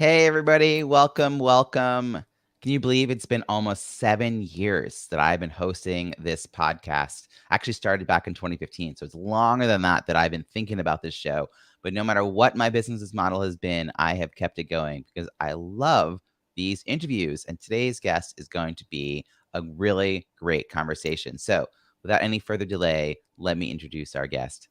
Hey, everybody. Welcome, welcome. Can you believe it's been almost 7 years that I've been hosting this podcast? Actually started back in 2015. So it's longer than that I've been thinking about this show. But no matter what my business's model has been, I have kept it going because I love these interviews. And today's guest is going to be a really great conversation. So without any further delay, let me introduce our guest.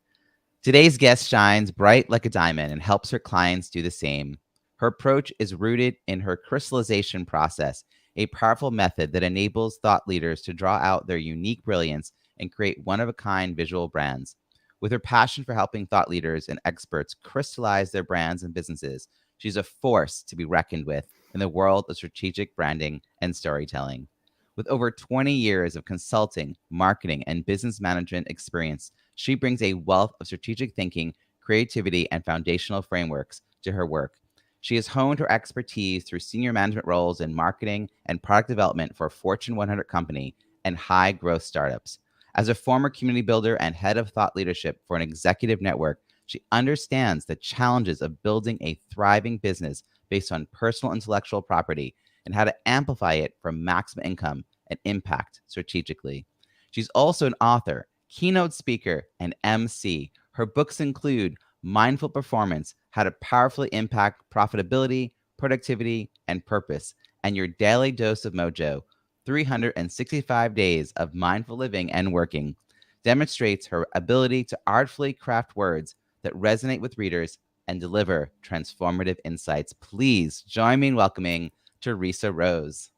Today's guest shines bright like a diamond and helps her clients do the same. Her approach is rooted in her crystallization process, a powerful method that enables thought leaders to draw out their unique brilliance and create one of a kind visual brands. With her passion for helping thought leaders and experts crystallize their brands and businesses, she's a force to be reckoned with in the world of strategic branding and storytelling. With over 20 years of consulting, marketing, and business management experience, she brings a wealth of strategic thinking, creativity, and foundational frameworks to her work. She has honed her expertise through senior management roles in marketing and product development for a Fortune 100 company and high growth startups. As a former community builder and head of thought leadership for an executive network, she understands the challenges of building a thriving business based on personal intellectual property and how to amplify it for maximum income and impact strategically. She's also an author, keynote speaker, and MC. Her books include Mindful Performance: How to Powerfully Impact Profitability, Productivity, and Purpose, and Your Daily Dose of Mojo: 365 Days of Mindful Living and Working. Demonstrates her ability to artfully craft words that resonate with readers and deliver transformative insights. Please join me in welcoming Theresa Rose.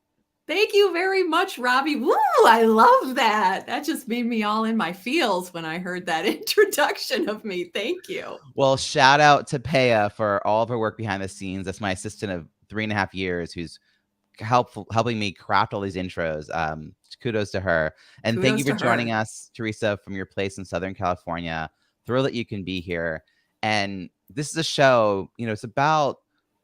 Thank you very much, Robbie. Woo, I love that. That just made me all in my feels when I heard that introduction of me. Thank you. Well, shout out to Paya for all of her work behind the scenes. That's my assistant of 3.5 years who's helping me craft all these intros. Kudos to her. And thank you Kudos for to joining her. us, Theresa, from your place in Southern California. Thrilled that you can be here. And this is a show, it's about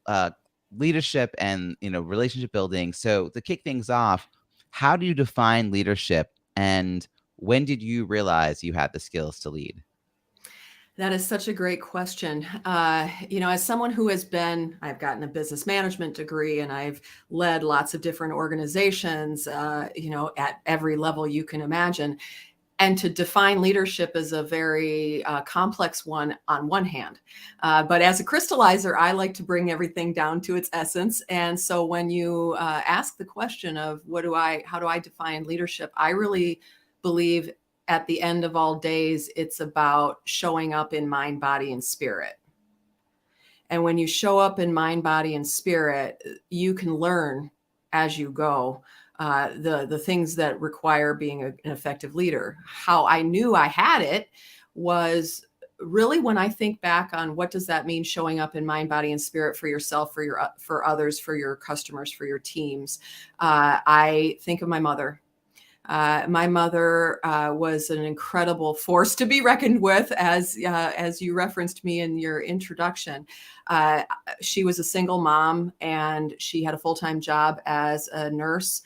uh, leadership and, relationship building. So to kick things off, how do you define leadership? And when did you realize you had the skills to lead? That is such a great question. As someone who I've gotten a business management degree and I've led lots of different organizations, at every level you can imagine. And to define leadership is a very complex one on one hand. But as a crystallizer, I like to bring everything down to its essence. And so when you ask the question of how do I define leadership, I really believe at the end of all days, it's about showing up in mind, body, and spirit. And when you show up in mind, body, and spirit, you can learn as you go the things that require being an effective leader. How I knew I had it was really when I think back on what does that mean, showing up in mind, body, and spirit for yourself, for others, for your customers, for your teams. I think of my mother. My mother was an incredible force to be reckoned with, as you referenced me in your introduction. She was a single mom, and she had a full-time job as a nurse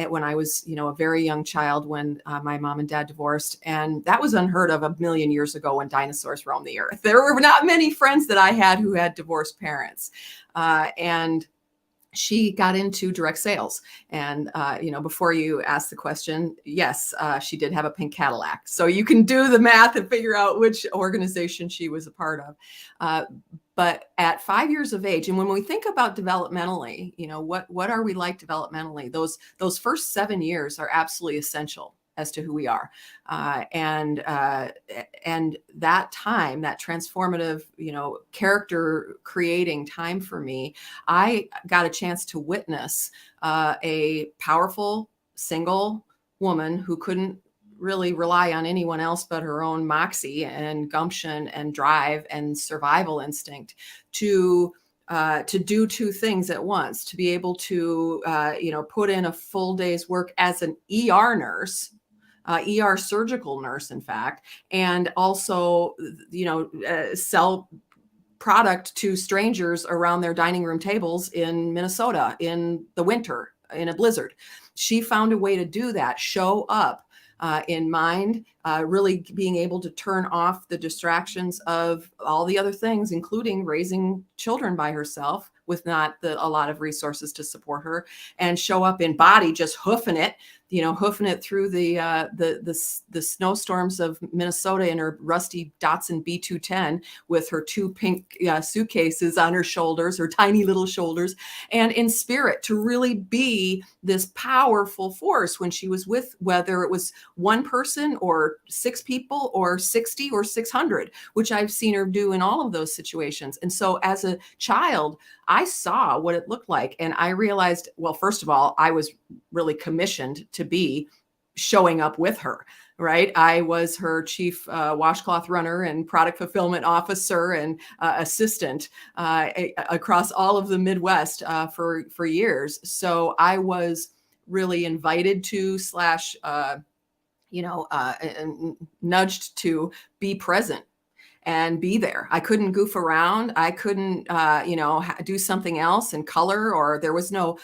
when I was, a very young child when my mom and dad divorced. And that was unheard of a million years ago when dinosaurs roamed the earth. There were not many friends that I had who had divorced parents. And she got into direct sales. And, before you ask the question, yes, she did have a pink Cadillac. So you can do the math and figure out which organization she was a part of. But at 5 years of age, and when we think about developmentally, what are we like developmentally? Those first 7 years are absolutely essential as to who we are. And that time, that transformative, character creating time for me, I got a chance to witness a powerful single woman who couldn't really rely on anyone else but her own moxie and gumption and drive and survival instinct to do two things at once, to be able to, put in a full day's work as an ER nurse, ER surgical nurse, in fact, and also, sell product to strangers around their dining room tables in Minnesota in the winter in a blizzard. She found a way to do that, show up in mind, really being able to turn off the distractions of all the other things, including raising children by herself, with not a lot of resources to support her, and show up in body just hoofing it, hoofing it through the snowstorms of Minnesota in her rusty Datsun B210 with her two pink suitcases on her shoulders, her tiny little shoulders, and in spirit to really be this powerful force when she was with, whether it was one person or 6 people or 60 or 600, which I've seen her do in all of those situations. And so as a child, I saw what it looked like. And I realized, well, first of all, I was really commissioned to be showing up with her, right? I was her chief washcloth runner and product fulfillment officer and assistant across all of the Midwest for years. So I was really invited to nudged to be present and be there. I couldn't goof around. I couldn't, do something else in color, or there was no,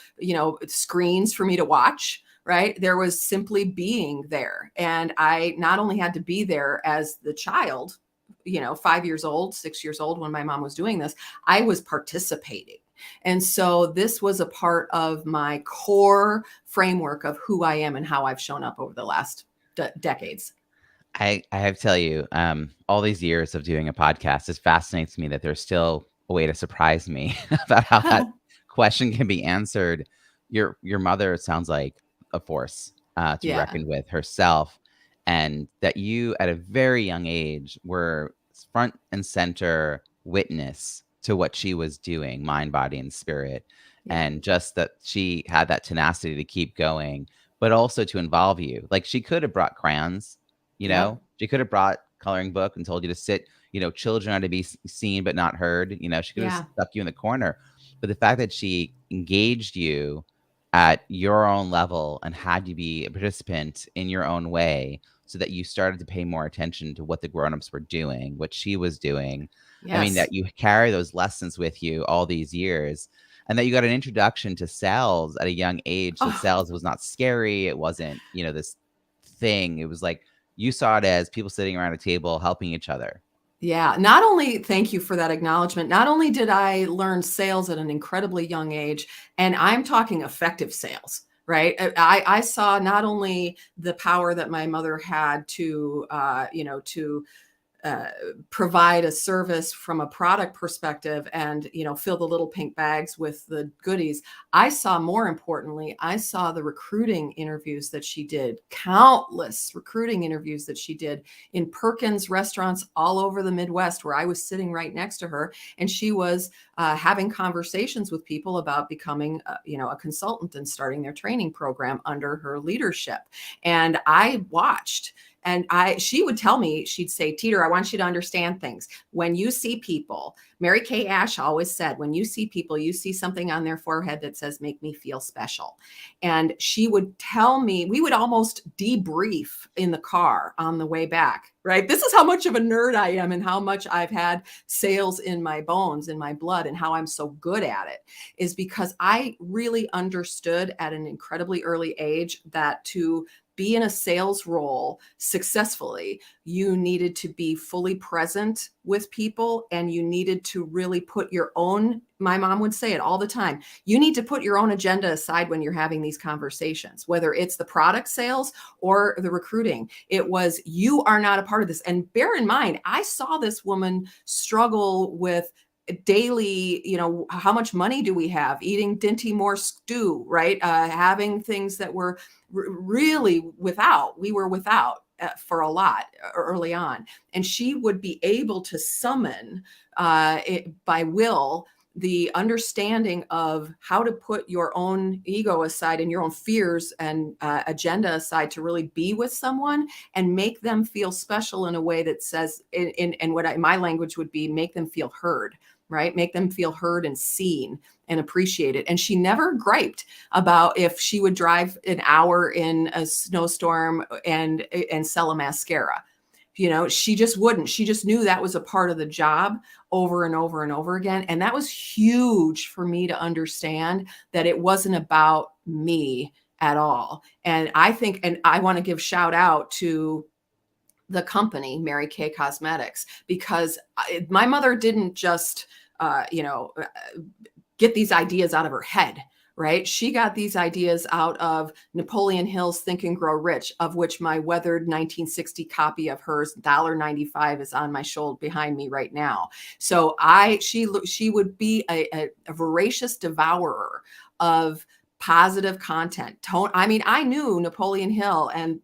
screens for me to watch, right? There was simply being there. And I not only had to be there as the child, 5 years old, 6 years old when my mom was doing this, I was participating. And so this was a part of my core framework of who I am and how I've shown up over the last decades. I have to tell you, all these years of doing a podcast, it fascinates me that there's still a way to surprise me about how that question can be answered. Your mother sounds like a force to be Yeah. reckoned with herself, and that you, at a very young age, were front and center witness to what she was doing, mind, body, and spirit, Yeah. and just that she had that tenacity to keep going, but also to involve you. Like, she could have brought crayons. Yep. She could have brought coloring book and told you to sit. Children are to be seen but not heard. She could have Yeah. stuck you in the corner. But the fact that she engaged you at your own level and had you be a participant in your own way, so that you started to pay more attention to what the grown-ups were doing, what she was doing. I mean, Yes. that you carry those lessons with you all these years, and that you got an introduction to sales at a young age. So Oh, sales was not scary. It wasn't, this thing. It was like, you saw it as people sitting around a table helping each other. yeah. Not only, thank you for that acknowledgement. Not only did I learn sales at an incredibly young age, and I'm talking effective sales, right? I saw not only the power that my mother had to, provide a service from a product perspective and fill the little pink bags with the goodies. I saw, more importantly, I saw the recruiting interviews that she did, countless recruiting interviews that she did in Perkins restaurants all over the Midwest, where I was sitting right next to her, and she was having conversations with people about becoming a consultant and starting their training program under her leadership. And I watched. And she would tell me, she'd say, Teeter, I want you to understand things. When you see people, Mary Kay Ash always said, when you see people, you see something on their forehead that says, make me feel special. And she would tell me, we would almost debrief in the car on the way back, right? This is how much of a nerd I am and how much I've had sales in my bones, in my blood, and how I'm so good at it, is because I really understood at an incredibly early age that to be in a sales role successfully, you needed to be fully present with people, and you needed to really put your own, my mom would say it all the time, you need to put your own agenda aside when you're having these conversations, whether it's the product sales or the recruiting. It was, you are not a part of this. And bear in mind, I saw this woman struggle with daily, how much money do we have, eating Dinty Moore stew, right? Having things that were really we were without for a lot early on. And she would be able to summon by will the understanding of how to put your own ego aside and your own fears and agenda aside to really be with someone and make them feel special in a way that says, in what my language would be, make them feel heard, right? Make them feel heard and seen and appreciated. And she never griped about if she would drive an hour in a snowstorm and sell a mascara. She just wouldn't. She just knew that was a part of the job over and over and over again. And that was huge for me to understand, that it wasn't about me at all. And I think, and I want to give shout out to the company, Mary Kay Cosmetics, because my mother didn't just, get these ideas out of her head, right? She got these ideas out of Napoleon Hill's Think and Grow Rich, of which my weathered 1960 copy of hers, $1.95, is on my shoulder behind me right now. So she would be a voracious devourer of positive content. I mean, I knew Napoleon Hill and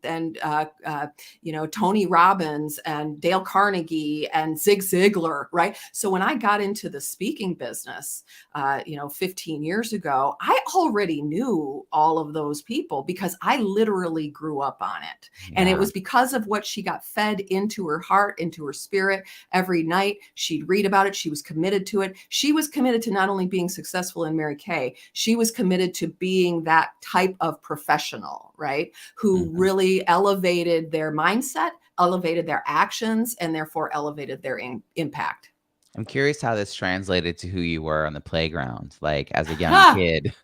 Tony Robbins and Dale Carnegie and Zig Ziglar, right? So when I got into the speaking business, 15 years ago, I already knew all of those people because I literally grew up on it. And it was because of what she got fed into her heart, into her spirit every night. She'd read about it. She was committed to it. She was committed to not only being successful in Mary Kay, she was committed to being that type of professional, right? Who really elevated their mindset, elevated their actions, and therefore elevated their impact. I'm curious how this translated to who you were on the playground, like as a young kid.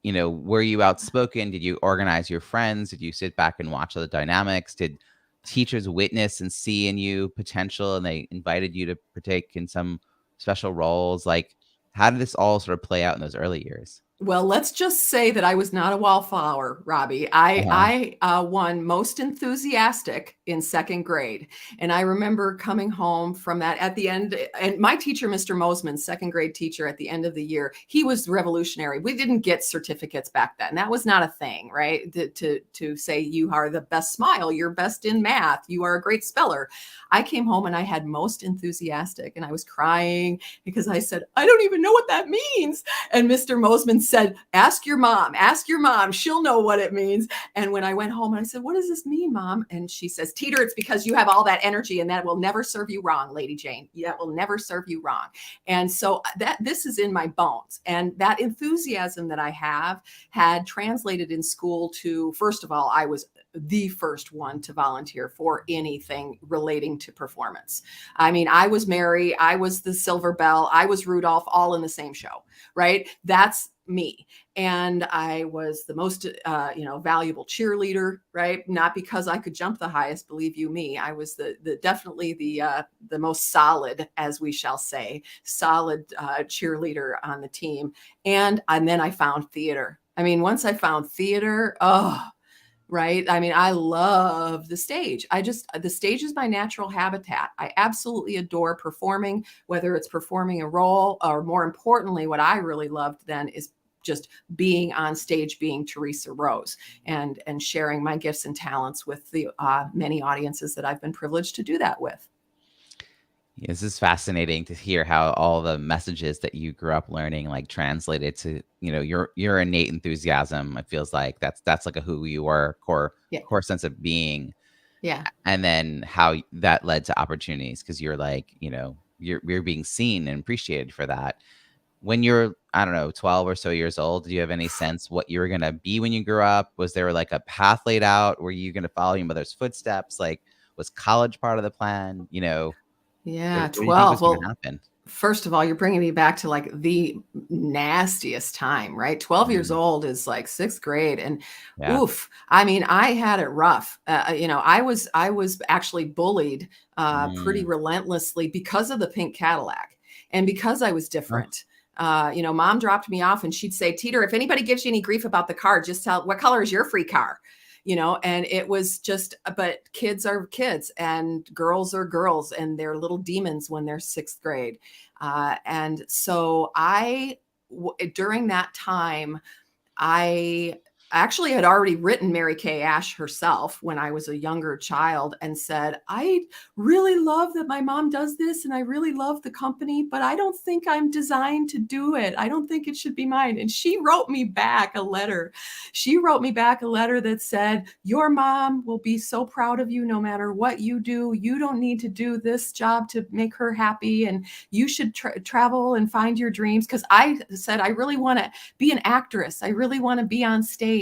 Were you outspoken? Did you organize your friends? Did you sit back and watch the dynamics? Did teachers witness and see in you potential, and they invited you to partake in some special roles? Like, how did this all sort of play out in those early years? Well, let's just say that I was not a wallflower, Robbie. I won most enthusiastic in second grade. And I remember coming home from that at the end. And my teacher, Mr. Mosman, second grade teacher, at the end of the year, he was revolutionary. We didn't get certificates back then. That was not a thing, right? To say you are the best smile, you're best in math, you are a great speller. I came home and I had most enthusiastic, and I was crying because I said, I don't even know what that means. And Mr. Mosman said, ask your mom, she'll know what it means. And when I went home and I said, what does this mean, Mom? And she says, Teeter, it's because you have all that energy, and that will never serve you wrong, Lady Jane. That will never serve you wrong. And so this is in my bones. And that enthusiasm that I have had translated in school to, first of all, I was the first one to volunteer for anything relating to performance. I mean, I was Mary, I was the Silver Bell, I was Rudolph, all in the same show, right? That's me. And I was the most, valuable cheerleader, right? Not because I could jump the highest, believe you me. I was definitely the most solid, as we shall say, solid cheerleader on the team. And then I found theater. I mean, once I found theater, right? I mean, I love the stage. The stage is my natural habitat. I absolutely adore performing, whether it's performing a role, or more importantly, what I really loved then is just being on stage, being Theresa Rose, and sharing my gifts and talents with the many audiences that I've been privileged to do that with. This is fascinating to hear how all the messages that you grew up learning like translated to, your innate enthusiasm. It feels like that's like a who you were, core sense of being. Yeah. And then how that led to opportunities, because you're like, you're being seen and appreciated for that. When you're, I don't know, 12 or so years old, do you have any sense what you were going to be when you grew up? Was there like a path laid out? Were you going to follow your mother's footsteps? Like, was college part of the plan? Yeah, What do you think was 12. going to Well, happen? first of all, you're bringing me back to like the nastiest time, right? 12 years old is like sixth grade. And Yeah. oof, I mean, I had it rough. I was actually bullied pretty relentlessly because of the pink Cadillac and because I was different. Mom dropped me off and she'd say, Teeter, if anybody gives you any grief about the car, just tell, what color is your free car? And it was just, but kids are kids and girls are girls, and they're little demons when they're sixth grade. And so during that time, I actually had already written Mary Kay Ash herself when I was a younger child and said, I really love that my mom does this and I really love the company, but I don't think I'm designed to do it. I don't think it should be mine. And she wrote me back a letter. She wrote me back a letter that said, your mom will be so proud of you no matter what you do. You don't need to do this job to make her happy, and you should travel and find your dreams. Because I said, I really want to be an actress. I really want to be on stage.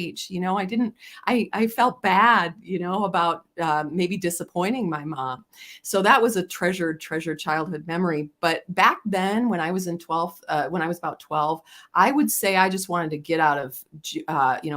I felt bad, about maybe disappointing my mom. So that was a treasured childhood memory. But back then, when I was when I was about 12, I would say I just wanted to get out of,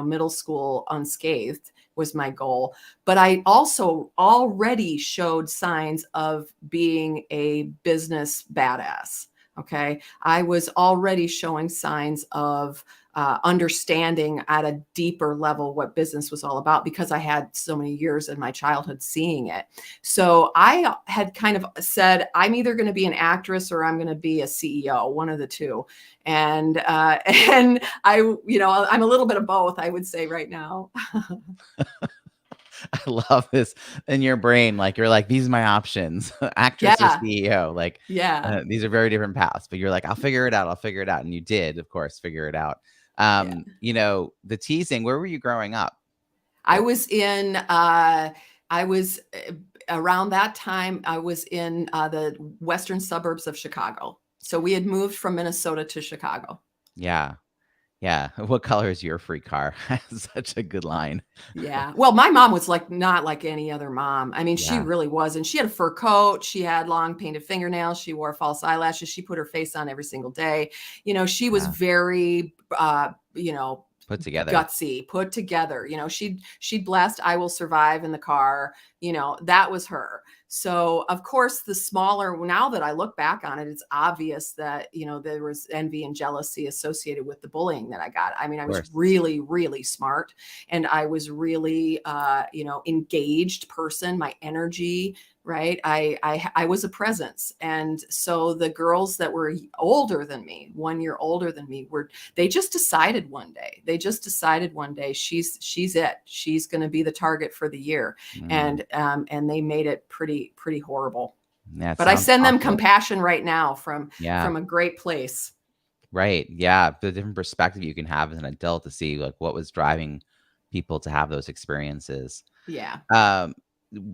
middle school unscathed was my goal. But I also already showed signs of being a business badass. Okay. I was already showing signs of understanding at a deeper level what business was all about because I had so many years in my childhood seeing it. So I had kind of said, I'm either going to be an actress or I'm going to be a CEO, one of the two. And and I, I'm a little bit of both, I would say right now. I love this in your brain. Like you're like, these are my options, actress or Yeah. CEO. Like Yeah. these are very different paths, but you're like, I'll figure it out. I'll figure it out. And you did, of course, figure it out. Yeah. The teasing, where were you growing up? I Like, was in, I was around that time, I was in the western suburbs of Chicago. So we had moved from Minnesota to Chicago. yeah. Yeah. What color is your free car? Such a good line. Yeah. Well, my mom was like not like any other mom. I mean, she Yeah. really wasn't. She had a fur coat. She had long painted fingernails. She wore false eyelashes. She put her face on every single day. She was Yeah. very, Put together. gutsy, put together. She'd blast "I Will Survive" in the car. That was her. So of course, the smaller, now that I look back on it, it's obvious that there was envy and jealousy associated with the bullying that I got. I mean, Of I was course. really, really smart, and I was really, engaged person. My energy, right? I was a presence, and so the girls that were older than me, 1 year older than me, they just decided one day. She's it. She's going to be the target for the year, Mm, and they made it pretty horrible. yeah, it But I sounds send them awful. compassion right now from Yeah. a great place. Right. Yeah. The different perspective you can have as an adult to see like what was driving people to have those experiences. Yeah. Um,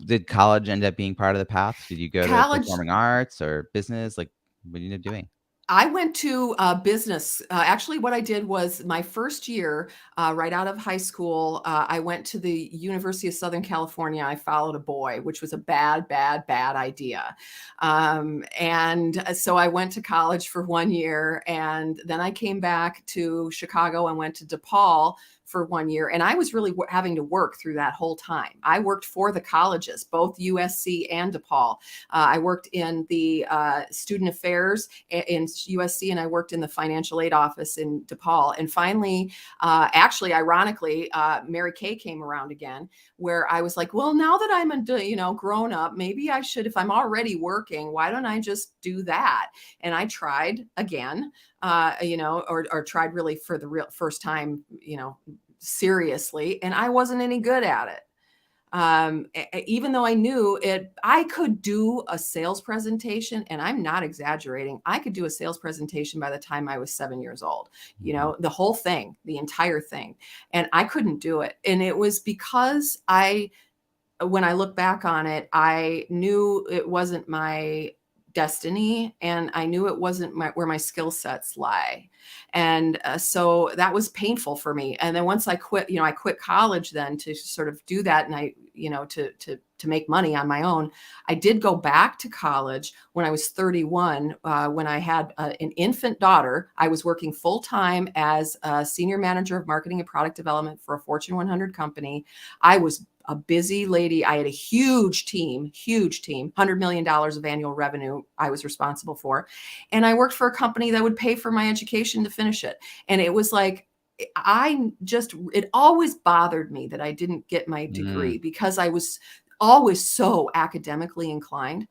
did college end up being part of the path? Did you go to College. performing arts or business? Like, what did you end up doing? I went to business. Actually, what I did was my first year, right out of high school, I went to the University of Southern California. I followed a boy, which was a bad, bad, bad idea. And so I went to college for 1 year, and then I came back to Chicago and went to DePaul for 1 year. And I was really having to work through that whole time. I worked for the colleges, both USC and DePaul. I worked in the student affairs in USC, and I worked in the financial aid office in DePaul. And finally, actually, ironically, Mary Kay came around again, where I was like, well, now that I'm grown up, maybe I should, if I'm already working, why don't I just do that? And I tried again, or tried really for the real first time, seriously, and I wasn't any good at it. Even though I knew it, I could do a sales presentation, and I'm not exaggerating. I could do a sales presentation by the time I was 7 years old, Mhm. the whole thing, the entire thing. And I couldn't do it. And it was because when I look back on it, I knew it wasn't my destiny, and I knew it wasn't where my skill sets lie. And so that was painful for me. And then once I quit, I quit college then to sort of do that. And I, to make money on my own. I did go back to college when I was 31, when I had an infant daughter. I was working full time as a senior manager of marketing and product development for a Fortune 100 company. I was a busy lady. I had a huge team, $100 million of annual revenue I was responsible for. And I worked for a company that would pay for my education to finish it. And it was like, it always bothered me that I didn't get my Mm, degree because I was always so academically inclined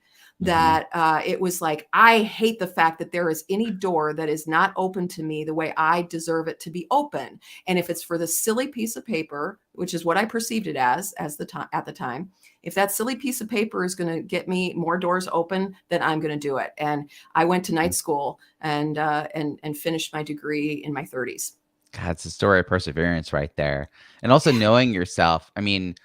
mhm. that it was like, I hate the fact that there is any door that is not open to me the way I deserve it to be open. And if it's for the silly piece of paper, which is what I perceived it as at the time, if that silly piece of paper is going to get me more doors open, then I'm going to do it. And I went to night school and finished my degree in my 30s. God, it's a story of perseverance right there. And also knowing yourself. I mean,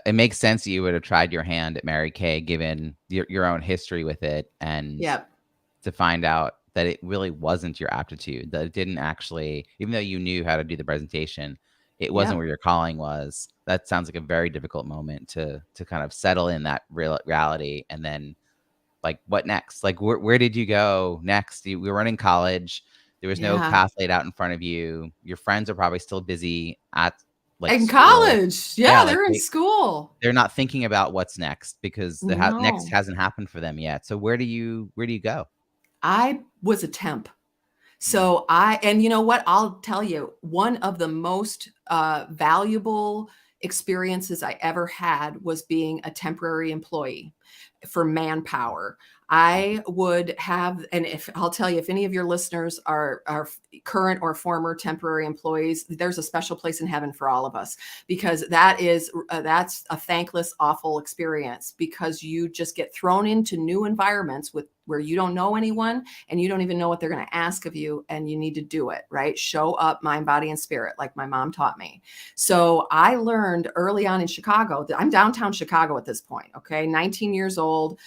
it makes sense that you would have tried your hand at Mary Kay given your own history with it and Yeah. to find out that it really wasn't your aptitude, that it didn't actually, even though you knew how to do the presentation, it wasn't Yeah. where your calling was. That sounds like a very difficult moment to kind of settle in that reality. And then like, what next? Like, where did you go next? We were in college. There was no Yeah. path laid out in front of you. Your friends are probably still busy at like In school. college. Yeah, Yeah, like they're in school. they're not thinking about what's next because the next No. hasn't happened for them yet. So where do you go? I was a temp. So and you know what? I'll tell you, one of the most valuable experiences I ever had was being a temporary employee for Manpower. I would have, and if I'll tell you, if any of your listeners are current or former temporary employees, there's a special place in heaven for all of us, because that's a thankless, awful experience, because you just get thrown into new environments where you don't know anyone and you don't even know what they're going to ask of you, and you need to do it, right? Show up, mind, body, and spirit, like my mom taught me. So I learned early on in Chicago. I'm downtown Chicago at this point, okay? 19 years old,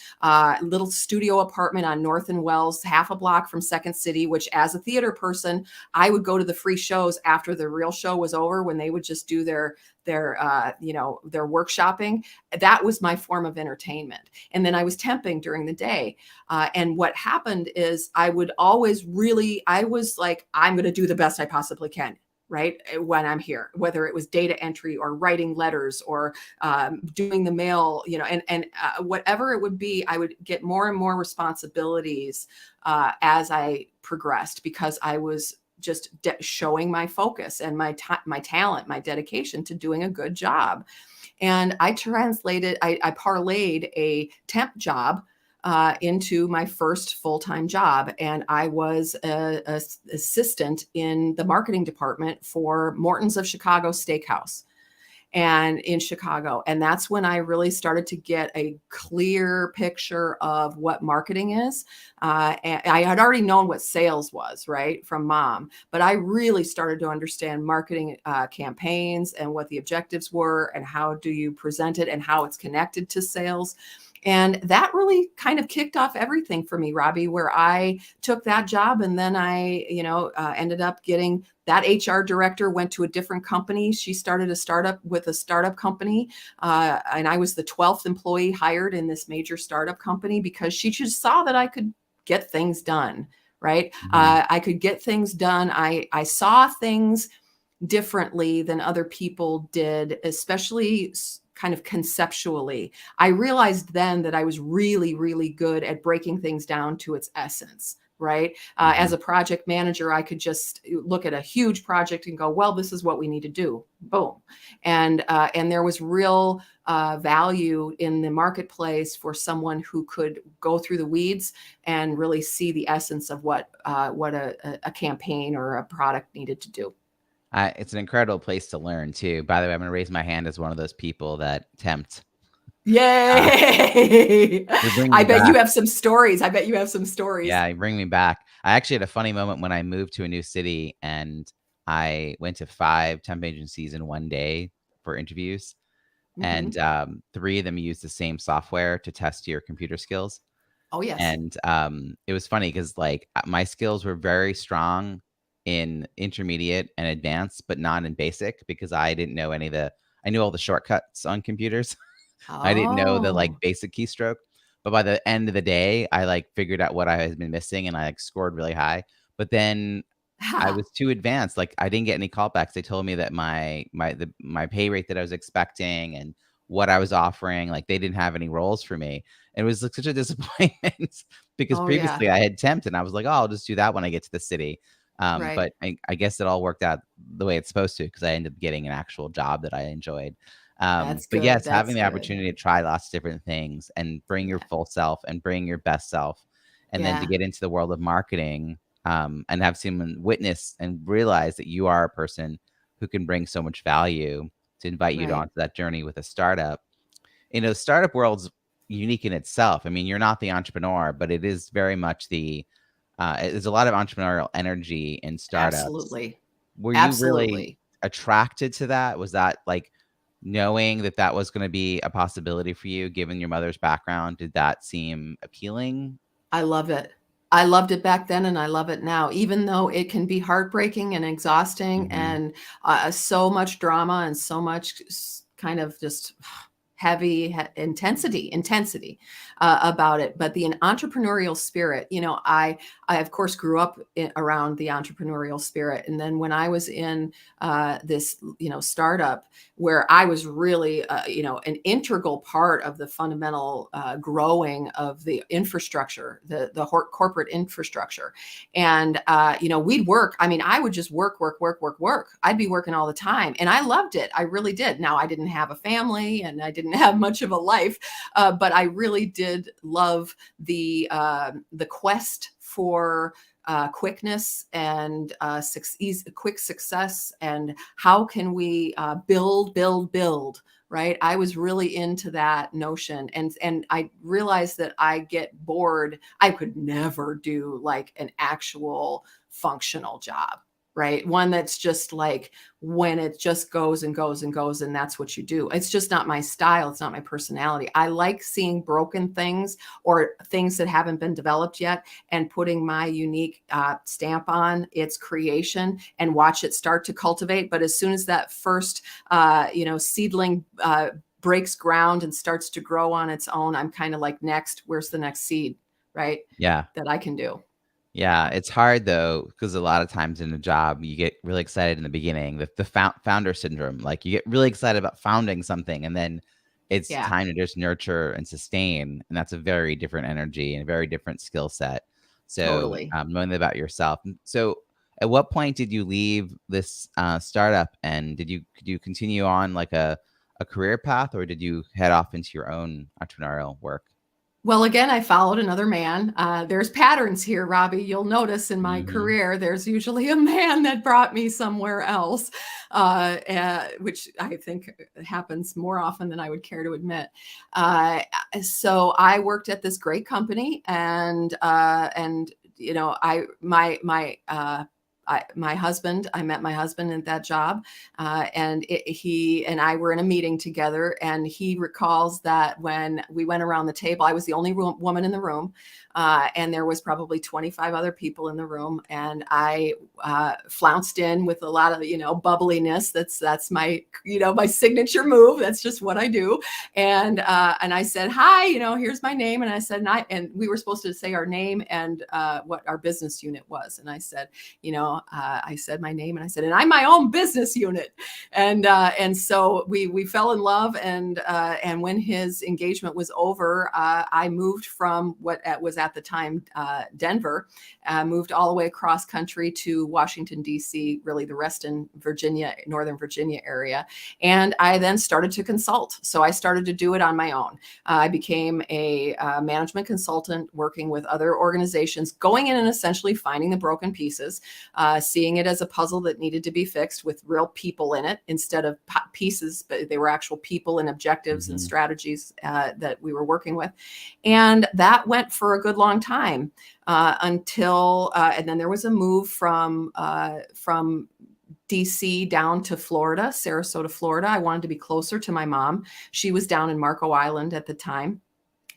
little studio apartment on North and Wells, half a block from Second City, which as a theater person, I would go to the free shows after the real show was over, when they would just do their workshopping. That was my form of entertainment. And then I was temping during the day. And what happened is I was like, I'm going to do the best I possibly can, right? When I'm here, whether it was data entry or writing letters or doing the mail, and whatever it would be, I would get more and more responsibilities as I progressed, because I was just showing my focus and my talent, my dedication to doing a good job. And I parlayed a temp job into my first full-time job. And I was an assistant in the marketing department for Morton's of Chicago Steakhouse and in Chicago. And that's when I really started to get a clear picture of what marketing is. And I had already known what sales was, right, from mom, but I really started to understand marketing campaigns and what the objectives were and how do you present it and how it's connected to sales. And that really kind of kicked off everything for me, Robbie, where I took that job. And then I, ended up getting that HR director, went to a different company. She started a startup company. And I was the 12th employee hired in this major startup company, because she just saw that I could get things done, right? I could get things done. I saw things differently than other people did, especially kind of conceptually. I realized then that I was really, really good at breaking things down to its essence, right? As a project manager, I could just look at a huge project and go, well, this is what we need to do. Boom. And there was real value in the marketplace for someone who could go through the weeds and really see the essence of what a campaign or a product needed to do. It's an incredible place to learn too. By the way, I'm going to raise my hand as one of those people that tempt. Yay! I bet you have some stories. Yeah, you bring me back. I actually had a funny moment when I moved to a new city and I went to 5 temp agencies in one day for interviews. And 3 of them used the same software to test your computer skills. Oh, yes. And it was funny because my skills were very strong in intermediate and advanced, but not in basic, because I didn't know I knew all the shortcuts on computers. I didn't know the basic keystroke. But by the end of the day, I figured out what I had been missing, and I scored really high. But then I was too advanced. I didn't get any callbacks. They told me that my pay rate that I was expecting and what I was offering, they didn't have any roles for me. And it was such a disappointment because previously I had temped and I was like, oh, I'll just do that when I get to the city. Right. But I guess it all worked out the way it's supposed to, because I ended up getting an actual job that I enjoyed. That's But good. yes, That's having the good. opportunity to try lots of different things and bring your full self and bring your best self, and then to get into the world of marketing, and have someone witness and realize that you are a person who can bring so much value to invite you onto that journey with a startup. Startup world's unique in itself. I mean, you're not the entrepreneur, but it is very much there's a lot of entrepreneurial energy in startups. Absolutely. Were you really attracted to that? Was that knowing that was going to be a possibility for you, given your mother's background? Did that seem appealing? I love it. I loved it back then and I love it now, even though it can be heartbreaking and exhausting and so much drama and so much kind of just heavy intensity about it. But the entrepreneurial spirit, I of course grew up around the entrepreneurial spirit. And then when I was in this, startup where I was really, an integral part of the fundamental growing of the infrastructure, the corporate infrastructure. And, we'd work. I mean, I would just work. I'd be working all the time. And I loved it. I really did. Now, I didn't have a family and I didn't have much of a life, but I really did love the quest for quickness and quick success, and how can we build, right? I was really into that notion, and I realized that I get bored. I could never do like an actual functional job, right? One that's just like when it just goes and goes and goes, and that's what you do. It's just not my style. It's not my personality. I like seeing broken things or things that haven't been developed yet and putting my unique stamp on its creation and watch it start to cultivate. But as soon as that first, seedling breaks ground and starts to grow on its own, I'm kind of like, next, where's the next seed, right? Yeah. That I can do. Yeah, it's hard though, because a lot of times in a job, you get really excited in the beginning, the founder syndrome. Like you get really excited about founding something, and then it's Yeah, time to just nurture and sustain, and that's a very different energy and a very different skill set. So, totally. knowing that about yourself. So, at what point did you leave this startup, and could you continue on like a career path, or did you head off into your own entrepreneurial work? Well, again, I followed another man. There's patterns here, Robbie. You'll notice in my Hmm. career, there's usually a man that brought me somewhere else, which I think happens more often than I would care to admit. Uh, so I worked at this great company, and my husband, I met my husband at that job, and he and I were in a meeting together, and he recalls that when we went around the table, I was the only woman in the room, and there was probably 25 other people in the room, and I flounced in with a lot of bubbliness. That's my my signature move. That's just what I do, and I said, hi, here's my name, and I said, and we were supposed to say our name and what our business unit was, and I said, I said my name, and I said, and I'm my own business unit. And so we fell in love. And when his engagement was over, I moved from what was at the time Denver, moved all the way across country to Washington, D.C., really the Reston, Virginia, Northern Virginia area. And I then started to consult. So I started to do it on my own. I became a management consultant working with other organizations, going in and essentially finding the broken pieces, seeing it as a puzzle that needed to be fixed with real people in it instead of pieces, but they were actual people and objectives and Hmm. strategies that we were working with. And that went for a good long time until, and then there was a move from DC down to Florida, Sarasota, Florida. I wanted to be closer to my mom. She was down in Marco Island at the time.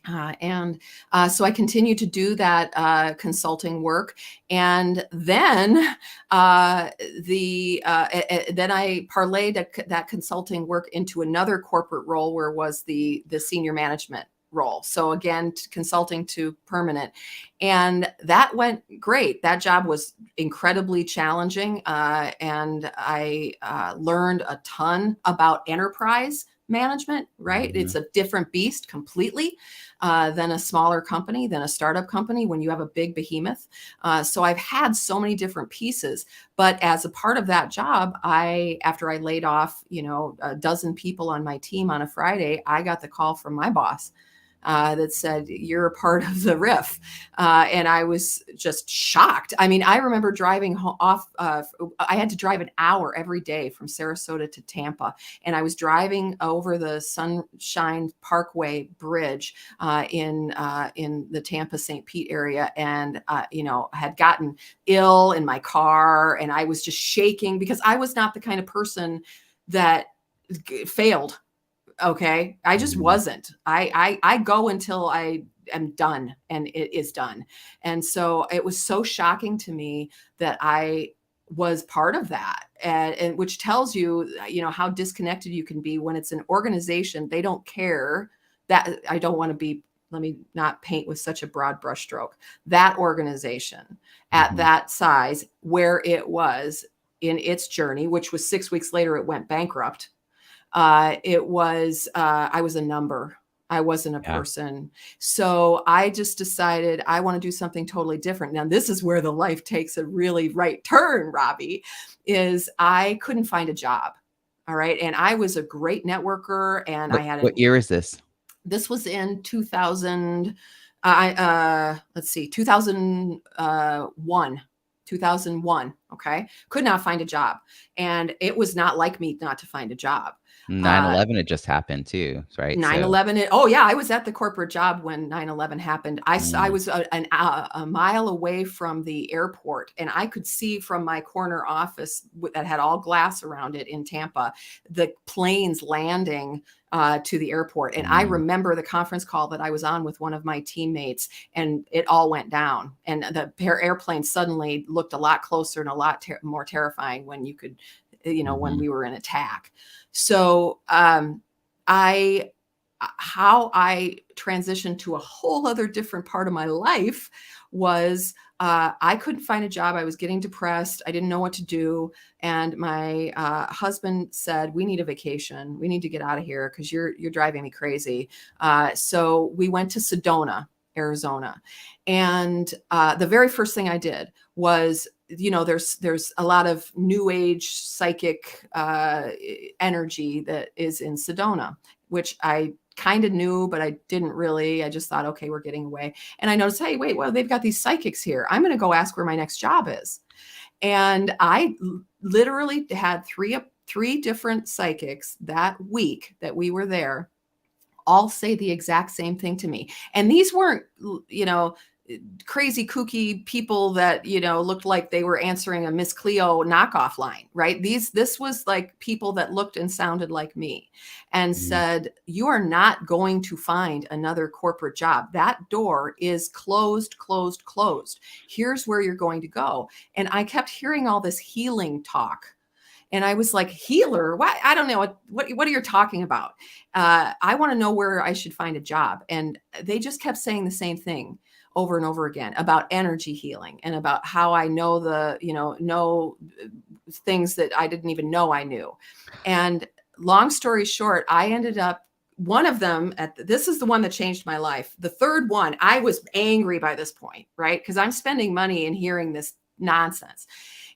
So I continued to do that consulting work, and then then I parlayed that consulting work into another corporate role, where was the senior management role. So again, consulting to permanent, and that went great. That job was incredibly challenging, and I learned a ton about enterprise management, right? Hmm. It's a different beast completely than a smaller company, than a startup company when you have a big behemoth. So I've had so many different pieces. But as a part of that job, after I laid off, a dozen people on my team on a Friday, I got the call from my boss that said, you're a part of the RIF. And I was just shocked. I mean, I remember driving off, I had to drive an hour every day from Sarasota to Tampa. And I was driving over the Sunshine Parkway Bridge in the Tampa St. Pete area. And, I had gotten ill in my car, and I was just shaking because I was not the kind of person that failed. Okay. I just Hmm. wasn't. I go until I am done, and it is done. And so it was so shocking to me that I was part of that, and which tells you, how disconnected you can be when it's an organization. They don't care that I don't want to be, let me not paint with such a broad brushstroke. That organization at that size, where it was in its journey, which was 6 weeks later, it went bankrupt. I was a number. I wasn't a person. So I just decided I want to do something totally different. Now, this is where the life takes a really right turn, Robbie, is I couldn't find a job. All right. And I was a great networker, and What year is this? This was in 2000. Let's see, 2001. 2001. Okay. Could not find a job. And it was not like me not to find a job. 9/11 had just happened too, right? 9/11. Oh yeah, I was at the corporate job when 9/11 happened. I was a mile away from the airport, and I could see from my corner office that had all glass around it in Tampa, the planes landing to the airport. And I remember the conference call that I was on with one of my teammates, and it all went down. And the airplane suddenly looked a lot closer and a lot more terrifying when you could, when we were in attack. So how I transitioned to a whole other different part of my life was I couldn't find a job. I was getting depressed. I didn't know what to do. And my husband said, we need a vacation. We need to get out of here because you're driving me crazy. So we went to Sedona, Arizona. And the very first thing I did was, there's a lot of new age psychic energy that is in Sedona, which I kind of knew, but I didn't really. I just thought, okay, we're getting away. And I noticed, hey, wait, well, they've got these psychics here. I'm going to go ask where my next job is. And I literally had three different psychics that week that we were there all say the exact same thing to me. And these weren't, crazy kooky people that, looked like they were answering a Miss Cleo knockoff line, right? This was like people that looked and sounded like me and said, you are not going to find another corporate job. That door is closed, closed, closed. Here's where you're going to go. And I kept hearing all this healing talk. And I was like, healer? What? I don't know. What are you talking about? I want to know where I should find a job. And they just kept saying the same thing over and over again about energy healing and about how I know know things that I didn't even know I knew. And long story short, I ended up, one of them this is the one that changed my life. The third one, I was angry by this point, right? Because I'm spending money and hearing this nonsense.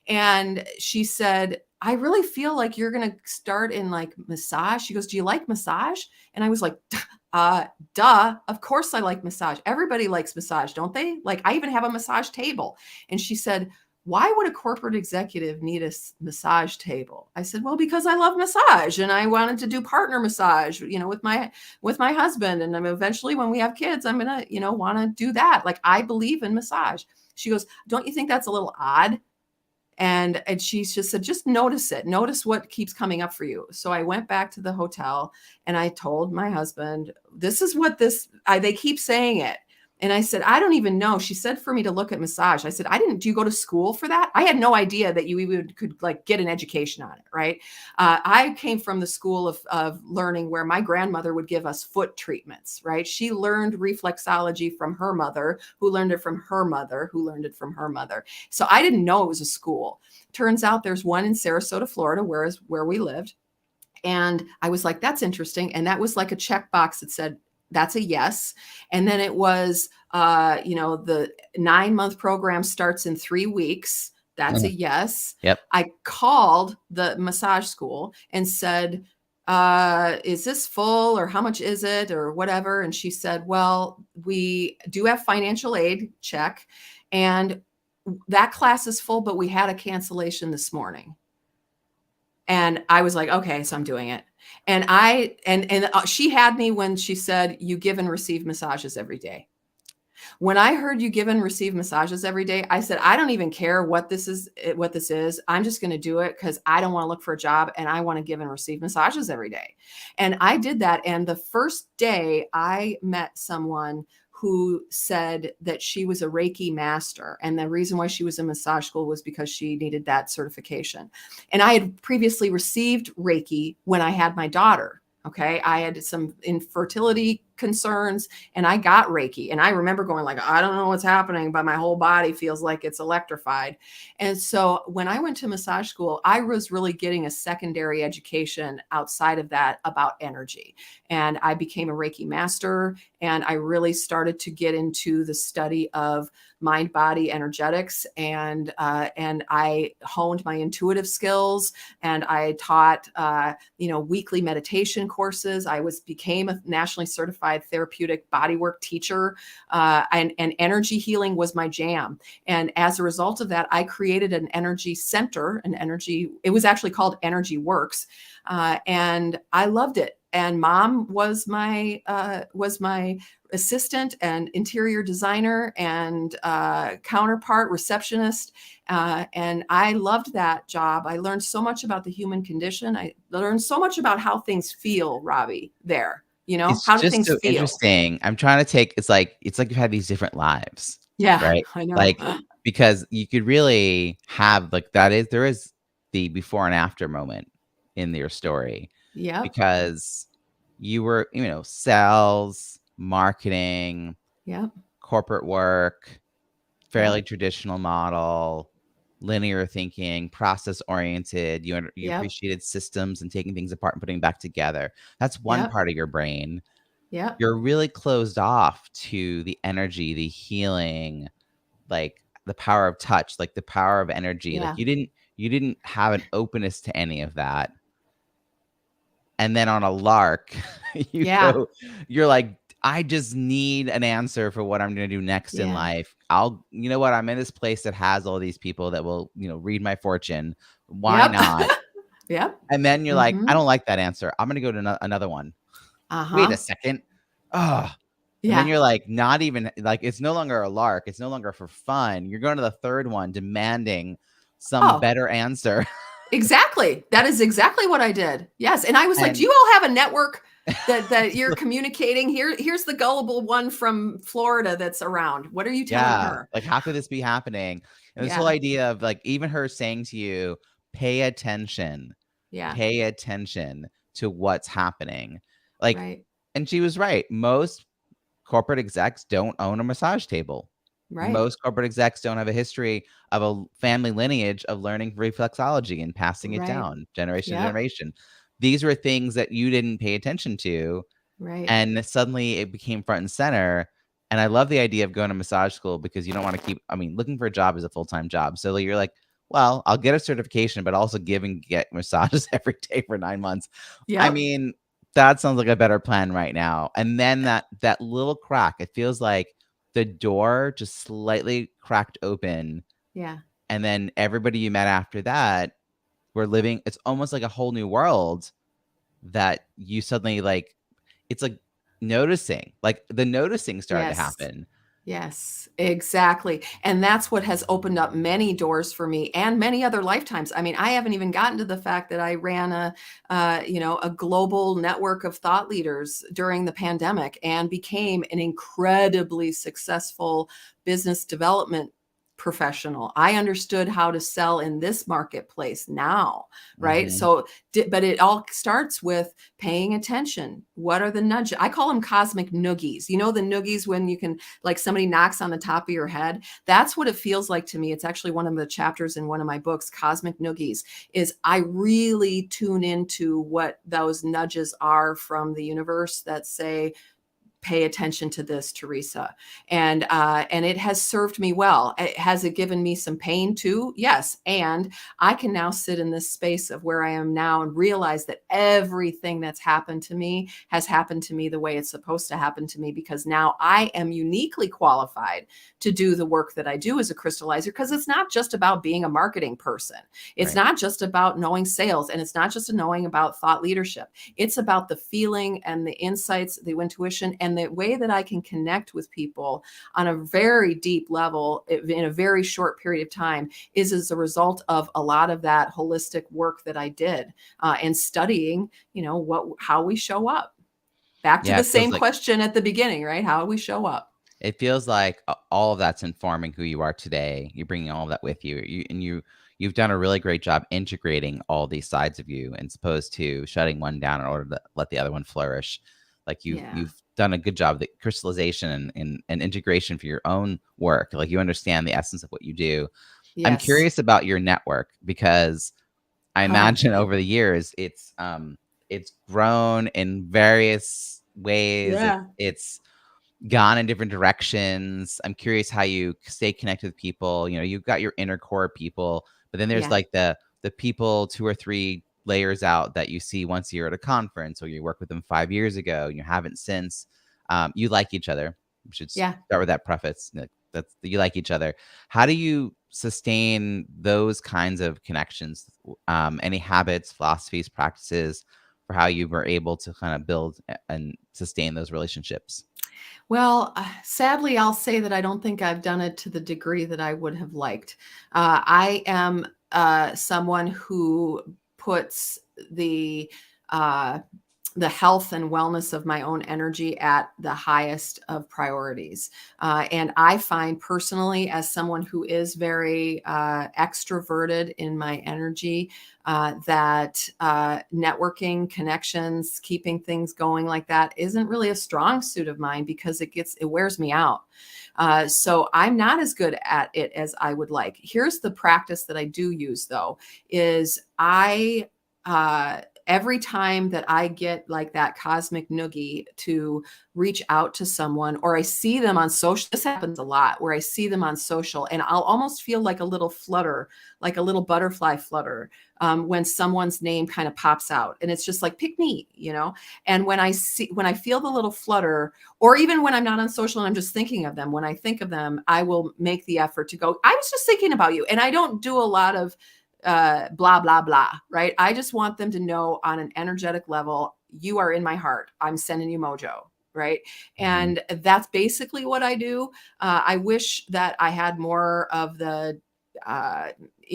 And she said, I really feel like you're going to start in like massage. She goes, do you like massage? And I was like, duh, of course I like massage. Everybody likes massage, don't they? Like, I even have a massage table. And she said, why would a corporate executive need a massage table? I said, well, because I love massage and I wanted to do partner massage, with my husband. And eventually when we have kids, I'm going to, want to do that. Like, I believe in massage. She goes, don't you think that's a little odd? And she just said, just notice it. Notice what keeps coming up for you. So I went back to the hotel and I told my husband, this is what they keep saying it. And I said, I don't even know. She said for me to look at massage. I said, do you go to school for that? I had no idea that you even could like get an education on it, right? I came from the school of learning where my grandmother would give us foot treatments, right? She learned reflexology from her mother, who learned it from her mother, who learned it from her mother. So I didn't know it was a school. Turns out there's one in Sarasota, Florida, where we lived. And I was like, that's interesting. And that was like a checkbox that said, that's a yes. And then it was, the 9-month program starts in 3 weeks. That's a yes. Yep. I called the massage school and said, is this full or how much is it or whatever? And she said, well, we do have financial aid, check. And that class is full, but we had a cancellation this morning. And I was like, okay, so I'm doing it. And she had me when she said, you give and receive massages every day. When I heard you give and receive massages every day, I said, I don't even care what this is. I'm just going to do it because I don't want to look for a job and I want to give and receive massages every day. And I did that. And the first day I met someone who said that she was a Reiki master. And the reason why she was in massage school was because she needed that certification. And I had previously received Reiki when I had my daughter. Okay. I had some infertility concerns and I got Reiki. And I remember going like, I don't know what's happening, but my whole body feels like it's electrified. And so when I went to massage school, I was really getting a secondary education outside of that about energy. And I became a Reiki master. And I really started to get into the study of mind body energetics. And I honed my intuitive skills, and I taught weekly meditation courses. I became a nationally certified therapeutic bodywork teacher, and energy healing was my jam. And as a result of that, I created an energy center, it was actually called Energy Works. And I loved it. And mom was my assistant and interior designer and counterpart receptionist. And I loved that job. I learned so much about the human condition. I learned so much about how things feel, Robbie, there. It's How do just things so feel? interesting. I'm trying to take, it's like you've had these different lives, Yeah, right? I know. Like, because you could really have like there is the before and after moment in your story. Yep. Because you were, sales, marketing, Yep. corporate work, fairly traditional model, linear thinking, process oriented. You Yep. appreciated systems and taking things apart and putting them back together. That's one Yep. part of your brain. Yep. You're really closed off to the energy, the healing, like the power of touch, like the power of energy. Yeah. Like you didn't have an openness to any of that. And then on a lark, Yeah. you're like, I just need an answer for what I'm going to do next in Yeah. life. You know what? I'm in this place that has all these people that will, read my fortune. Why Yep. not? Yep. And then you're like, I Mhm. don't like that answer. I'm going to go to another one. Wait a Uh-huh. second. Oh, and then Yeah. you're like, not even like, it's no longer a lark. It's no longer for fun. You're going to the third one, demanding some Oh, better answer. exactly. That is exactly what I did. Yes. And I was like, do And you all have a network that you're communicating? Here's the gullible one from Florida that's around. What are you telling yeah, her? like how could this be happening? And this whole Yeah. idea of like even her saying to you, pay Yeah. attention to what's happening. Like, Right. and she was right. Most corporate execs don't own a massage table. Right. Most corporate execs don't have a history of a family lineage of learning reflexology and passing it Right. down generation to Yep. generation. These were things that you didn't pay attention to, Right. and suddenly it became front and center. And I love the idea of going to massage school because you don't want to keep, looking for a job is a full-time job. So you're like, well, I'll get a certification, but also give and get massages every day for 9 months. Yep. That sounds like a better plan right now. And then that little crack, it feels like the door just slightly cracked open. Yeah. And then everybody you met after that were living, it's almost like a whole new world that you suddenly like, it's like noticing, like the noticing started to Yes. happen. Yes, exactly. And that's what has opened up many doors for me and many other lifetimes. I mean, I haven't even gotten to the fact that I ran a global network of thought leaders during the pandemic and became an incredibly successful business development professional. I understood how to sell in this marketplace now, right? Mhm. So, but it all starts with paying attention. What are the nudges? I call them cosmic noogies. You know, the noogies when you can, like somebody knocks on the top of your head. That's what it feels like to me. It's actually one of the chapters in one of my books, Cosmic Noogies, is I really tune into what those nudges are from the universe that say, pay attention to this, Theresa. And it has served me well. Has it given me some pain too? Yes. And I can now sit in this space of where I am now and realize that everything that's happened to me has happened to me the way it's supposed to happen to me, because now I am uniquely qualified to do the work that I do as a crystallizer, because it's not just about being a marketing person. It's Right. not just about knowing sales, and it's not just knowing about thought leadership. It's about the feeling and the insights, the intuition, and the way that I can connect with people on a very deep level in a very short period of time is as a result of a lot of that holistic work that I did and studying, how we show up. Back to Yeah, the it feels same like question at the beginning, right? How we show up. It feels like all of that's informing who you are today. You're bringing all of that with you. You've done a really great job integrating all these sides of you, as opposed to shutting one down in order to let the other one flourish. Like Yeah. you've done a good job, the crystallization and integration for your own work. Like you understand the essence of what you do. I'm Yes. curious about your network, because I Oh, imagine over the years it's grown in various ways. yeah. It's gone in different directions. I'm curious how you stay connected with people. You know, you've got your inner core people, but then there's Yeah. like the people 2 or 3 layers out that you see once a year at a conference, or you worked with them 5 years ago and you haven't since. You like each other. We should Yeah. start with that preface. That's you like each other. How do you sustain those kinds of connections? Any habits, philosophies, practices for how you were able to kind of build and sustain those relationships? Well, sadly, I'll say that I don't think I've done it to the degree that I would have liked. I am someone who puts the uh, the health and wellness of my own energy at the highest of priorities. And I find personally, as someone who is very extroverted in my energy, that networking, connections, keeping things going like that isn't really a strong suit of mine, because it wears me out. So I'm not as good at it as I would like. Here's the practice that I do use, though, is every time that I get like that cosmic noogie to reach out to someone, or I see them on social, this happens a lot where I see them on social and I'll almost feel like a little flutter, like a little butterfly flutter, when someone's name kind of pops out. And it's just like, pick me, you know? And when I feel the little flutter, or even when I'm not on social and I'm just thinking of them, when I think of them, I will make the effort to go, I was just thinking about you. And I don't do a lot of blah, blah, blah, right? I just want them to know on an energetic level, you are in my heart. I'm sending you mojo. Right. Mhm. And that's basically what I do. I wish that I had more of the, uh,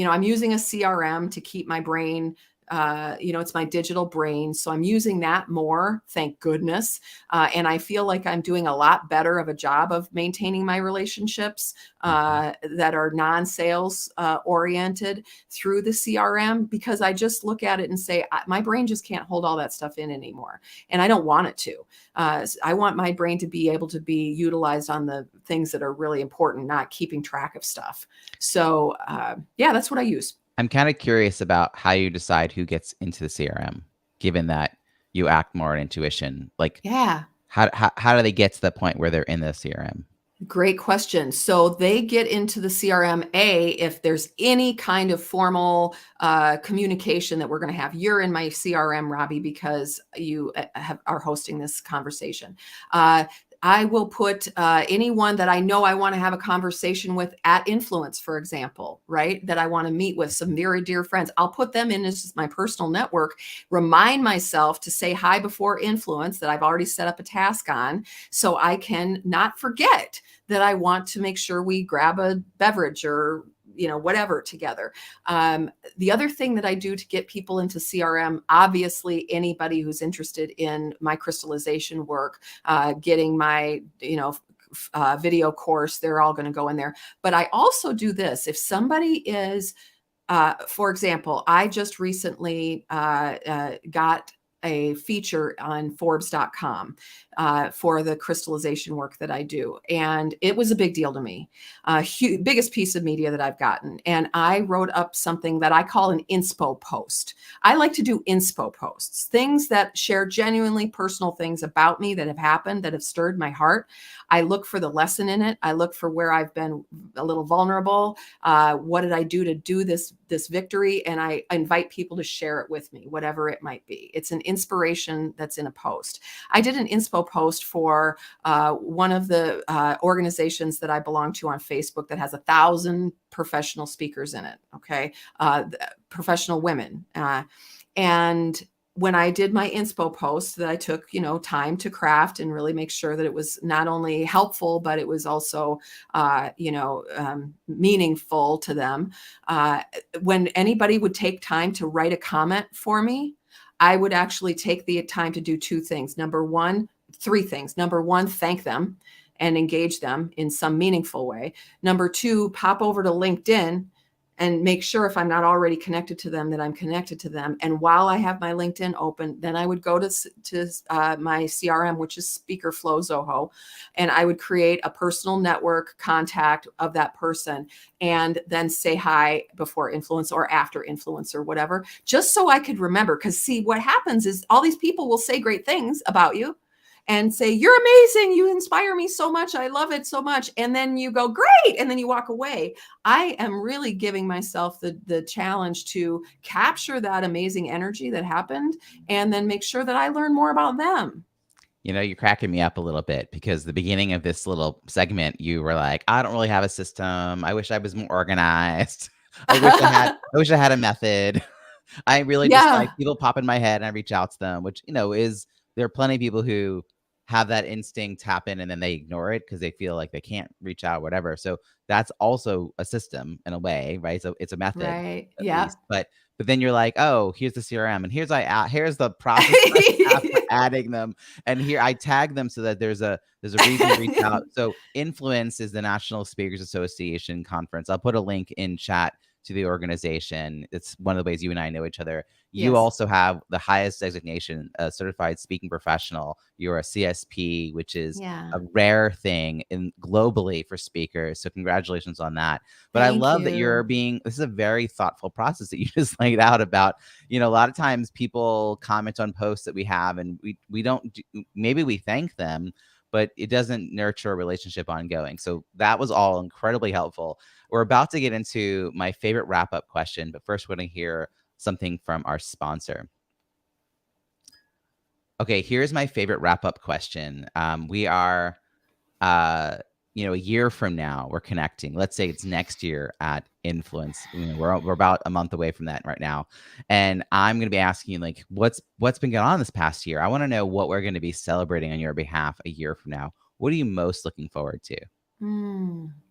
I'm using a CRM to keep my brain. It's my digital brain. So I'm using that more, thank goodness. And I feel like I'm doing a lot better of a job of maintaining my relationships Mhm. that are non sales oriented through the CRM, because I just look at it and say, my brain just can't hold all that stuff in anymore. And I don't want it to. I want my brain to be able to be utilized on the things that are really important, not keeping track of stuff. So, yeah, that's what I use. I'm kind of curious about how you decide who gets into the CRM, given that you act more on intuition. Like, Yeah. how do they get to the point where they're in the CRM? Great question. So they get into the CRM if there's any kind of formal communication that we're going to have. You're in my CRM, Robbie, because you are hosting this conversation. I will put anyone that I know I want to have a conversation with at Influence, for example, right? That I want to meet with some very dear friends. I'll put them in as my personal network, remind myself to say hi before Influence that I've already set up a task on, so I can not forget that I want to make sure we grab a beverage or whatever together. The other thing that I do to get people into CRM, obviously anybody who's interested in my crystallization work, getting my video course, they're all going to go in there. But I also do this: if somebody is for example, I just recently got a feature on Forbes.com for the crystallization work that I do. And it was a big deal to me, biggest piece of media that I've gotten. And I wrote up something that I call an inspo post. I like to do inspo posts, things that share genuinely personal things about me that have happened, that have stirred my heart. I look for the lesson in it. I look for where I've been a little vulnerable. What did I do to do this victory? And I invite people to share it with me, whatever it might be. It's an inspiration that's in a post. I did an inspo post for one of the organizations that I belong to on Facebook that has 1,000 professional speakers in it. Okay, professional women, and when I did my inspo post that I took, time to craft and really make sure that it was not only helpful, but it was also, meaningful to them. When anybody would take time to write a comment for me, I would actually take the time to do three things. Number one, thank them. and engage them in some meaningful way. Number two, pop over to LinkedIn and make sure, if I'm not already connected to them, that I'm connected to them. And while I have my LinkedIn open, then I would go to my CRM, which is Speaker Flow Zoho, and I would create a personal network contact of that person, and then say hi before influence or after influence or whatever, just so I could remember. Because see, what happens is all these people will say great things about you and say, you're amazing, you inspire me so much, I love it so much, and then you go, great, and then you walk away. I am really giving myself the challenge to capture that amazing energy that happened, and then make sure that I learn more about them. You know, you're cracking me up a little bit, because the beginning of this little segment, you were like, I don't really have a system. I wish I was more organized. I wish I had a method. I really just like Yeah, people pop in my head and I reach out to them, which, is there are plenty of people who have that instinct happen and then they ignore it because they feel like they can't reach out, whatever. So that's also a system in a way, right? So it's a method right. at Yeah. least. But then you're like, oh, here's the CRM, and here's the process that I have for adding them, and here I tag them so that there's a reason to reach out. So Influence is the National Speakers Association conference. I'll put a link in chat to the organization. It's one of the ways you and I know each other. You Yes. also have the highest designation, a certified speaking professional. You're a CSP, which is Yeah. a rare thing globally for speakers. So congratulations on that. But I Thank love that you. this is a very thoughtful process that you just laid out about, a lot of times people comment on posts that we have, and we don't maybe we thank them, but it doesn't nurture a relationship ongoing. So that was all incredibly helpful. We're about to get into my favorite wrap up question, but first we're going to hear something from our sponsor. Okay, here's my favorite wrap up question. We are, a year from now, we're connecting. Let's say it's next year at Influence. We're about a month away from that right now, and I'm going to be asking you, like, what's been going on this past year. I want to know what we're going to be celebrating on your behalf a year from now. What are you most looking forward to?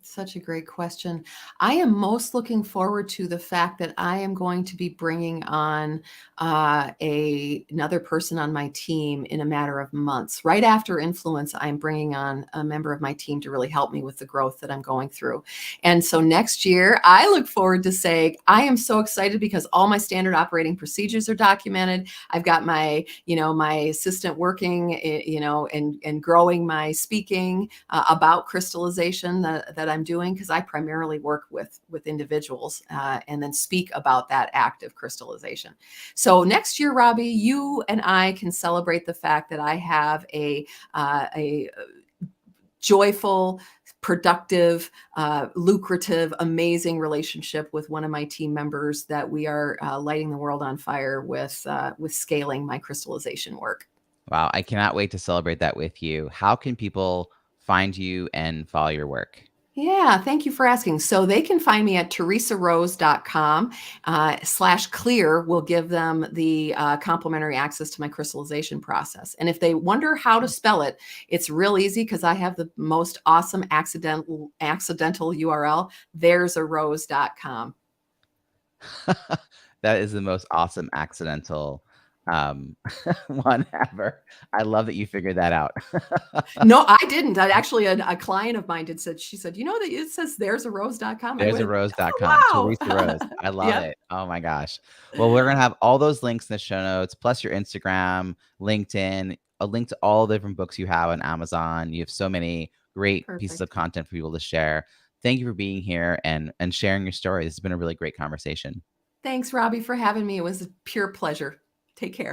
Such a great question. I am most looking forward to the fact that I am going to be bringing on another person on my team in a matter of months. Right after Influence, I'm bringing on a member of my team to really help me with the growth that I'm going through. And so next year, I look forward to saying, I am so excited because all my standard operating procedures are documented. I've got my assistant working, and growing my speaking about crystallization that I'm doing, because I primarily work with individuals and then speak about that act of crystallization. So next year, Robbie, you and I can celebrate the fact that I have a joyful, productive, lucrative, amazing relationship with one of my team members that we are lighting the world on fire with scaling my crystallization work. Wow, I cannot wait to celebrate that with you. How can people find you and follow your work? Yeah, thank you for asking. So they can find me at theresarose.com /clear will give them the complimentary access to my crystallization process. And if they wonder how to spell it, it's real easy because I have the most awesome accidental URL, theresarose.com. That is the most awesome accidental one ever. I love that you figured that out. No, I didn't. I actually, a client of mine did said, she said, you know that it says theresarose.com. I There's a went, rose.com. oh, Theresa wow. Rose. I love Yep, it. Oh my gosh. Well, we're gonna have all those links in the show notes, plus your Instagram, LinkedIn, a link to all the different books you have on Amazon. You have so many great pieces of perfect. content for people to share. Thank you for being here and sharing your story. This has been a really great conversation. Thanks, Robbie, for having me. It was a pure pleasure. Take care.